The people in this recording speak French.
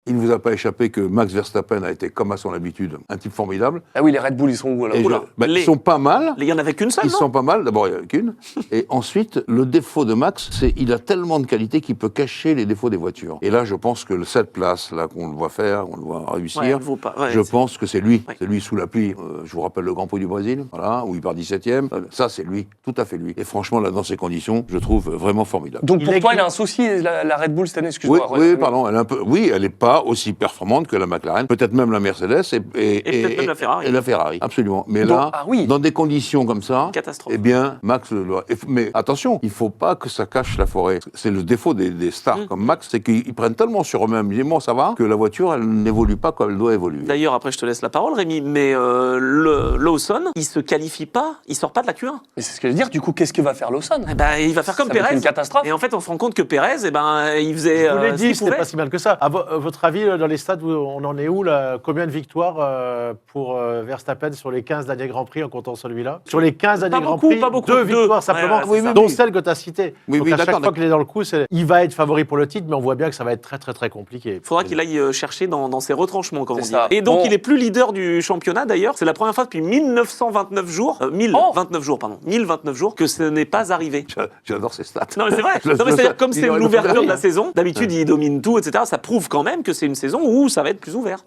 Il ne vous a pas échappé que Max Verstappen a été, comme à son habitude, un type formidable. Ah oui, les Red Bull, ils sont où, là? Ils sont pas mal. Il n'y en avait qu'une seule, Ils sont pas mal. D'abord, il n'y en a qu'une. Et ensuite, le défaut de Max, c'est qu'il a tellement de qualités qu'il peut cacher les défauts des voitures. Et là, je pense que cette place, là, qu'on le voit faire, on le voit réussir, Ouais, elle vaut pas. Ouais, je pense que c'est lui. Ouais. C'est lui sous la pluie. Je vous rappelle le Grand Prix du Brésil, voilà, où il part 17e. Ça, c'est lui. Tout à fait lui. Et franchement, là, dans ces conditions, je trouve vraiment formidable. Donc pour toi, il a un souci, la Red Bull, cette année, Oui, excuse-moi. oui, pardon. Elle n'est pas aussi performante que la McLaren, peut-être même la Mercedes et peut-être même la Ferrari. Et la Ferrari, absolument. Mais Donc, là, dans des conditions comme ça, catastrophe. eh bien, Max doit. Mais attention, il ne faut pas que ça cache la forêt. C'est le défaut des stars comme Max, c'est qu'ils prennent tellement sur eux-mêmes, ils disent bon, ça va, que la voiture, elle n'évolue pas comme elle doit évoluer. D'ailleurs, après, je te laisse la parole, Rémi, mais Lawson, il se qualifie pas, il sort pas de la Q1. Mais c'est ce que je veux dire, du coup, qu'est-ce que va faire Lawson? Eh ben, il va faire comme Ça va être Pérez. une catastrophe. Et en fait, on se rend compte que Pérez, eh ben, il faisait. Je vous l'ai ce dit, qu'il c'était pouvait. pas si mal que ça. À votre avis, dans les stades, on en est où là? Combien de victoires pour Verstappen sur les 15 derniers Grands Prix en comptant celui-là? Sur les 15 derniers Grands beaucoup, Prix, pas beaucoup. 2 Deux. victoires simplement, Ouais, c'est ça. dont celle que tu as citée. Oui, Donc oui, à chaque d'accord, fois qu'il est dans le coup, il va être favori pour le titre, mais on voit bien que ça va être très très très compliqué. Il faudra qu'il aille chercher dans ses retranchements, comme on C'est dit. ça. Et donc, Bon. il est plus leader du championnat, d'ailleurs. C'est la première fois depuis 1929 jours, 1029 jours, pardon, 1029 jours, que ce n'est pas arrivé. J'adore ces stats. Non, mais c'est vrai. Non, mais c'est-à-dire, comme c'est l'ouverture de la saison, d'habitude, il domine tout, etc. Ça prouve quand même que c'est une saison où ça va être plus ouvert.